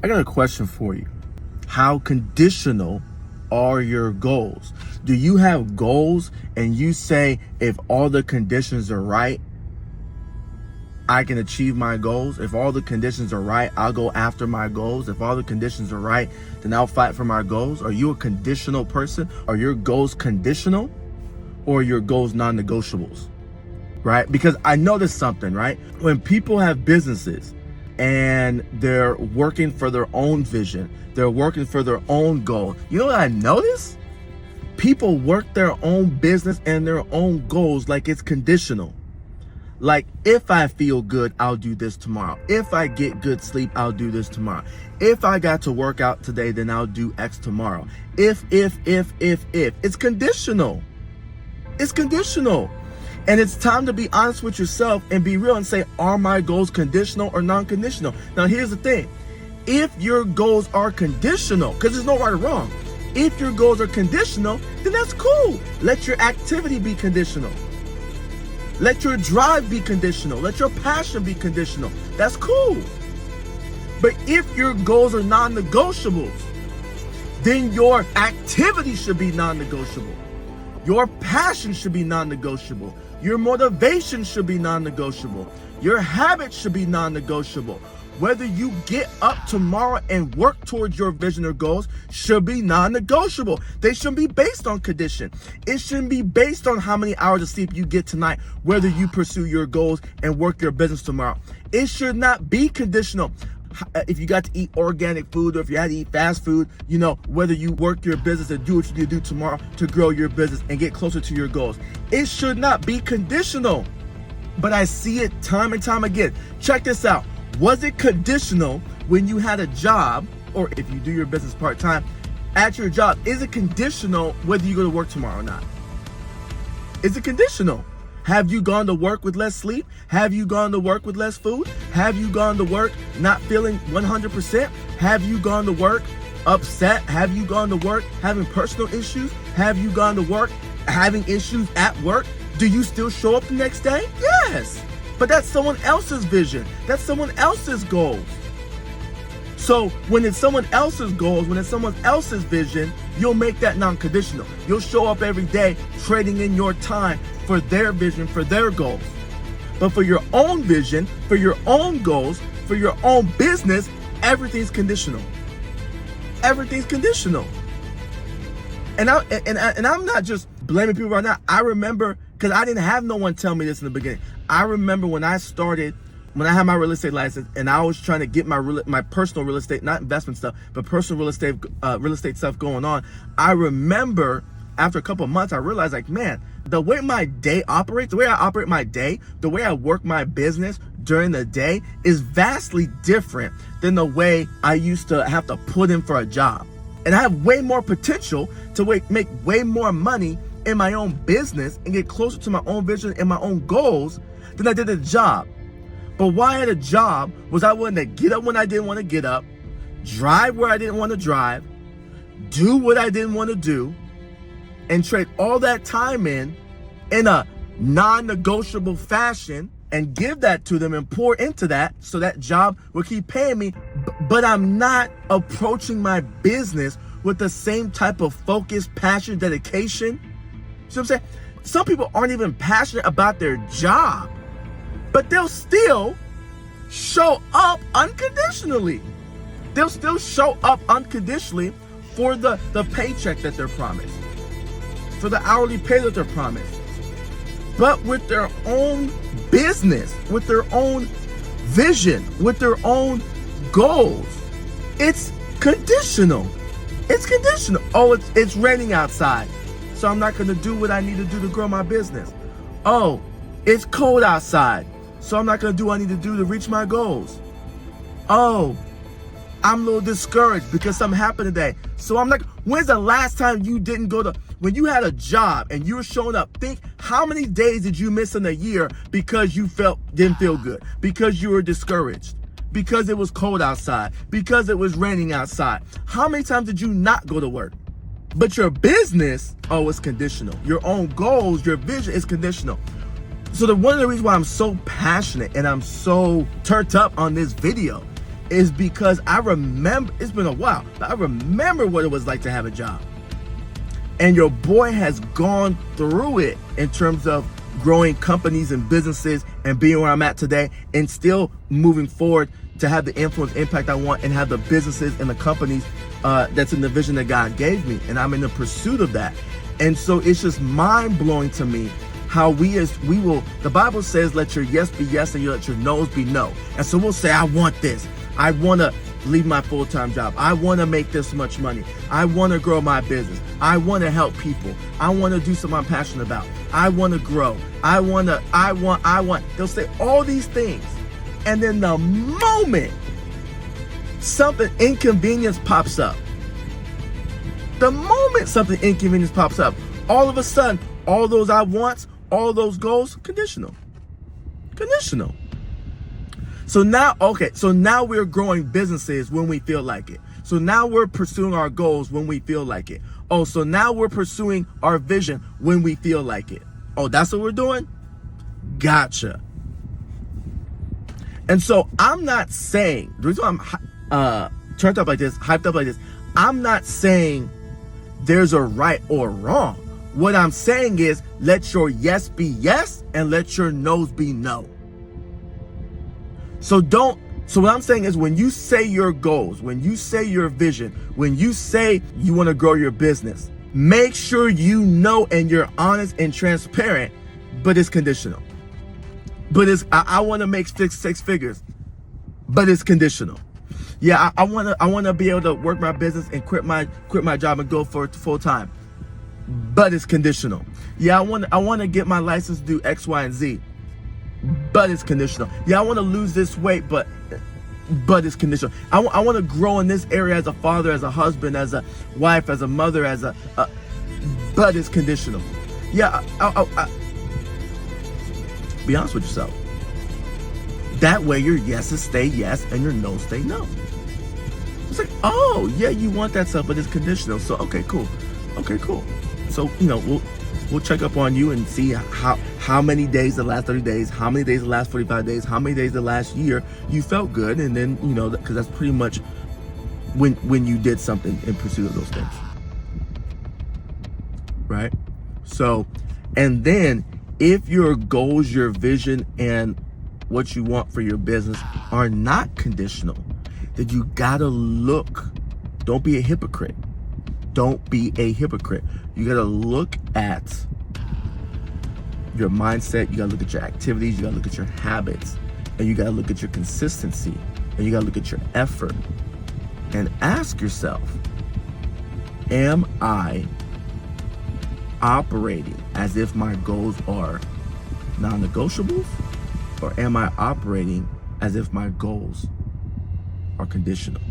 got a question for you. How conditional are your goals? Do you have goals and you say, if all the conditions are right, I can achieve my goals? If all the conditions are right, I'll go after my goals. If all the conditions are right, then I'll fight for my goals. Are you a conditional person? Are your goals conditional or are your goals non-negotiables? Right? Because I noticed something, right? When people have businesses and they're working for their own vision, they're working for their own goal. You know what I noticed? People work their own business and their own goals like it's conditional. Like, if I feel good, I'll do this tomorrow. If I get good sleep, I'll do this tomorrow. If I got to work out today, then I'll do X tomorrow. If. It's conditional. It's conditional. And it's time to be honest with yourself and be real and say, are my goals conditional or non-conditional? Now, here's the thing. If your goals are conditional, because there's no right or wrong. If your goals are conditional, then that's cool. Let your activity be conditional. Let your drive be conditional. Let your passion be conditional. That's cool. But if your goals are non-negotiables, then your activity should be non-negotiable. Your passion should be non-negotiable. Your motivation should be non-negotiable. Your habits should be non-negotiable. Whether you get up tomorrow and work towards your vision or goals should be non-negotiable. They shouldn't be based on condition. It shouldn't be based on how many hours of sleep you get tonight, whether you pursue your goals and work your business tomorrow. It should not be conditional. If you got to eat organic food or if you had to eat fast food, whether you work your business and do what you need to do tomorrow to grow your business and get closer to your goals. It should not be conditional. But I see it time and time again. Check this out. Was it conditional when you had a job, or if you do your business part-time at your job? Is it conditional whether you go to work tomorrow or not? Is it conditional? Have you gone to work with less sleep? Have you gone to work with less food? Have you gone to work not feeling 100%? Have you gone to work upset? Have you gone to work having personal issues? Have you gone to work having issues at work? Do you still show up the next day? Yes. But that's someone else's vision. That's someone else's goals. So when it's someone else's goals, when it's someone else's vision, you'll make that non-conditional. You'll show up every day trading in your time for their vision, for their goals. But for your own vision, for your own goals, for your own business, everything's conditional. Everything's conditional. And I'm not just blaming people right now. I remember, because I didn't have no one tell me this in the beginning. I remember when I had my real estate license and I was trying to get my personal real estate, not investment stuff, but personal real estate stuff going on. I remember after a couple of months, I realized, like, man, the way my day operates, the way I operate my day, the way I work my business during the day is vastly different than the way I used to have to put in for a job. And I have way more potential to make way more money in my own business and get closer to my own vision and my own goals than I did at a job. But why I had a job was I wanted to get up when I didn't want to get up, drive where I didn't want to drive, do what I didn't want to do, and trade all that time in a non-negotiable fashion and give that to them and pour into that so that job will keep paying me. But I'm not approaching my business with the same type of focus, passion, dedication. You know what I'm saying? Some people aren't even passionate about their job, but they'll still show up unconditionally. They'll still show up unconditionally for the paycheck that they're promised, for the hourly pay that they're promised. But with their own business, with their own vision, with their own goals, it's conditional. It's conditional. Oh, it's raining outside, so I'm not going to do what I need to do to grow my business. Oh, it's cold outside, so I'm not going to do what I need to do to reach my goals. Oh, I'm a little discouraged because something happened today. So I'm like, when's the last time you didn't when you had a job and you were showing up? Think, how many days did you miss in a year because you didn't feel good, because you were discouraged, because it was cold outside, because it was raining outside? How many times did you not go to work? But your business, oh, it's conditional. Your own goals, your vision is conditional. So one of the reasons why I'm so passionate and I'm so turned up on this video is because I remember, it's been a while, but I remember what it was like to have a job. And your boy has gone through it in terms of growing companies and businesses and being where I'm at today, and still moving forward to have the influence, impact I want, and have the businesses and the companies that's in the vision that God gave me. And I'm in the pursuit of that. And so it's just mind blowing to me how the Bible says, let your yes be yes and you let your no's be no. And so we'll say, I want this. I want to leave my full-time job. I want to make this much money. I want to grow my business. I want to help people. I want to do something I'm passionate about. I want to grow. I want. They'll say all these things. And then the moment something inconvenience pops up, all of a sudden, all those I wants, all those goals, conditional. So now we're growing businesses when we feel like it. So now we're pursuing our goals when we feel like it. Oh, so now we're pursuing our vision when we feel like it. Oh, that's what we're doing? Gotcha. And so I'm not saying, the reason why I'm turned up like this, hyped up like this, I'm not saying there's a right or wrong. What I'm saying is, let your yes be yes and let your no's be no. So what I'm saying is, when you say your goals, when you say your vision, when you say you want to grow your business, make sure you know and you're honest and transparent, but it's conditional. But I want to make six figures, but it's conditional. Yeah, I want to be able to work my business and quit my job and go for it full time, but it's conditional. Yeah, I want to get my license to do X, Y, and Z, but it's conditional. Yeah, I want to lose this weight, but it's conditional. I want to grow in this area as a father, as a husband, as a wife, as a mother, but it's conditional. Yeah, be honest with yourself. That way your yeses stay yes and your no's stay no. It's like, oh yeah, you want that stuff, but it's conditional. So okay, cool. So we'll check up on you and see how many days the last 30 days, how many days the last 45 days, how many days the last year you felt good, and then because that's pretty much when you did something in pursuit of those things, right? So, and then if your goals, your vision, and what you want for your business are not conditional, then you gotta look. Don't be a hypocrite. You gotta look at your mindset. You gotta look at your activities. You gotta look at your habits, and you gotta look at your consistency, and you gotta look at your effort, and ask yourself, am I operating as if my goals are non-negotiables, or am I operating as if my goals are conditional?